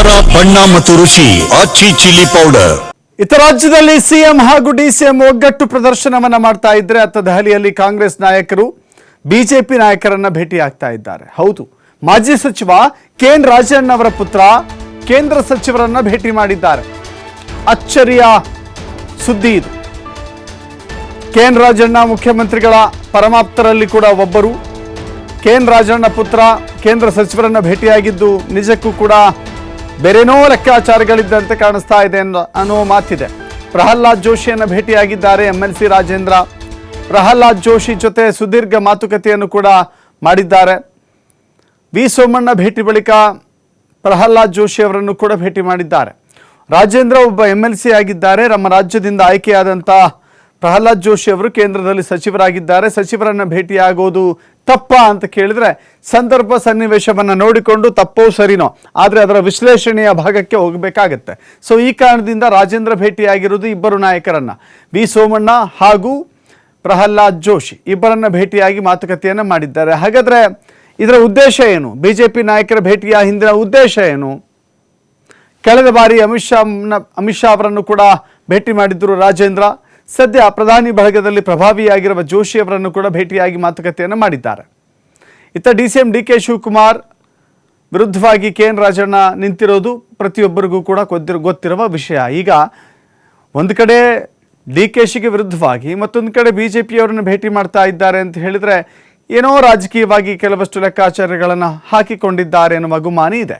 ಖಾರ ಬಣ್ಣ ಮತ್ತು ರುಚಿ ಆಚಿ ಚಿಲ್ಲಿ ಪೌಡರ್. ಇತರ ರಾಜ್ಯದಲ್ಲಿ ಸಿಎಂ ಹಾಗೂ ಡಿಸಿಎಂ ಒಗ್ಗಟ್ಟು ಪ್ರದರ್ಶನವನ್ನ ಮಾಡ್ತಾ ಇದ್ರೆ ಅತ್ತ ದೆಹಲಿಯಲ್ಲಿ ಕಾಂಗ್ರೆಸ್ ನಾಯಕರು ಬಿಜೆಪಿ ನಾಯಕರನ್ನ ಭೇಟಿ ಆಗ್ತಾ ಇದ್ದಾರೆ. ಹೌದು, ಮಾಜಿ ಸಚಿವ ಕೆಎನ್ ರಾಜಣ್ಣ ಅವರ ಪುತ್ರ ಕೇಂದ್ರ ಸಚಿವರನ್ನ ಭೇಟಿ ಮಾಡಿದ್ದಾರೆ. ಅಚ್ಚರಿಯ ಸುದ್ದಿ ಇದು. ಕೆಎನ್ ರಾಜಣ್ಣ ಮುಖ್ಯಮಂತ್ರಿಗಳ ಪರಮಾಪ್ತರಲ್ಲಿ ಕೂಡ ಒಬ್ಬರು. ಕೆಎನ್ ರಾಜಣ್ಣ ಪುತ್ರ ಕೇಂದ್ರ ಸಚಿವರನ್ನ ಭೇಟಿಯಾಗಿದ್ದು ನಿಜಕ್ಕೂ ಕೂಡ ಬೇರೇನೋ ಲೆಕ್ಕಾಚಾರಗಳಿದ್ದಂತೆ ಕಾಣಿಸ್ತಾ ಇದೆ ಅನ್ನೋ ಮಾತಿದೆ. ಪ್ರಹ್ಲಾದ್ ಜೋಶಿಯನ್ನು ಭೇಟಿಯಾಗಿದ್ದಾರೆ MLC ರಾಜೇಂದ್ರ. ಪ್ರಹ್ಲಾದ್ ಜೋಶಿ ಜೊತೆ ಸುದೀರ್ಘ ಮಾತುಕತೆಯನ್ನು ಕೂಡ ಮಾಡಿದ್ದಾರೆ. ವಿ ಸೋಮಣ್ಣ ಭೇಟಿ ಬಳಿಕ ಪ್ರಹ್ಲಾದ್ ಜೋಶಿ ಅವರನ್ನು ಕೂಡ ಭೇಟಿ ಮಾಡಿದ್ದಾರೆ. ರಾಜೇಂದ್ರ ಒಬ್ಬ MLC ಆಗಿದ್ದಾರೆ. ನಮ್ಮ ರಾಜ್ಯದಿಂದ ಆಯ್ಕೆಯಾದಂಥ ಪ್ರಹ್ಲಾದ್ ಜೋಶಿ ಅವರು ಕೇಂದ್ರದಲ್ಲಿ ಸಚಿವರಾಗಿದ್ದಾರೆ. ಸಚಿವರನ್ನ ಭೇಟಿಯಾಗೋದು ತಪ್ಪಾ ಅಂತ ಕೇಳಿದ್ರೆ ಸಂದರ್ಭ ಸನ್ನಿವೇಶವನ್ನು ನೋಡಿಕೊಂಡು ತಪ್ಪೋ ಸರಿನೋ, ಆದರೆ ಅದರ ವಿಶ್ಲೇಷಣೆಯ ಭಾಗಕ್ಕೆ ಹೋಗಬೇಕಾಗತ್ತೆ. ಸೊ ಈ ಕಾರಣದಿಂದ ರಾಜೇಂದ್ರ ಭೇಟಿಯಾಗಿರೋದು ಇಬ್ಬರು ನಾಯಕರನ್ನ, ವಿ ಸೋಮಣ್ಣ ಹಾಗೂ ಪ್ರಹ್ಲಾದ್ ಜೋಶಿ ಇಬ್ಬರನ್ನ ಭೇಟಿಯಾಗಿ ಮಾತುಕತೆಯನ್ನು ಮಾಡಿದ್ದಾರೆ. ಹಾಗಾದರೆ ಇದರ ಉದ್ದೇಶ ಏನು? ಬಿಜೆಪಿ ನಾಯಕರ ಭೇಟಿಯ ಹಿಂದಿನ ಉದ್ದೇಶ ಏನು? ಕಳೆದ ಬಾರಿ ಅಮಿತ್ ಶಾ ಅವರನ್ನು ಕೂಡ ಭೇಟಿ ಮಾಡಿದ್ದರು ರಾಜೇಂದ್ರ. ಸದ್ಯ ಪ್ರಧಾನಿ ಬಳಗದಲ್ಲಿ ಪ್ರಭಾವಿಯಾಗಿರುವ ಜೋಶಿ ಅವರನ್ನು ಕೂಡ ಭೇಟಿಯಾಗಿ ಮಾತುಕತೆಯನ್ನು ಮಾಡಿದ್ದಾರೆ. ಇತ್ತ DCM DK ಶಿವಕುಮಾರ್ ವಿರುದ್ಧವಾಗಿ ಕೆಎನ್ ರಾಜಣ್ಣ ನಿಂತಿರೋದು ಪ್ರತಿಯೊಬ್ಬರಿಗೂ ಕೂಡ ಗೊತ್ತಿರುವ ವಿಷಯ. ಈಗ ಒಂದು ಕಡೆ DKಶಿಗೆ ವಿರುದ್ಧವಾಗಿ ಮತ್ತೊಂದು ಕಡೆ ಬಿಜೆಪಿಯವರನ್ನು ಭೇಟಿ ಮಾಡ್ತಾ ಇದ್ದಾರೆ ಅಂತ ಹೇಳಿದರೆ ಏನೋ ರಾಜಕೀಯವಾಗಿ ಕೆಲವಷ್ಟು ಲೆಕ್ಕಾಚಾರಗಳನ್ನು ಹಾಕಿಕೊಂಡಿದ್ದಾರೆ ಎನ್ನುವ ಗುಮಾನಿ ಇದೆ.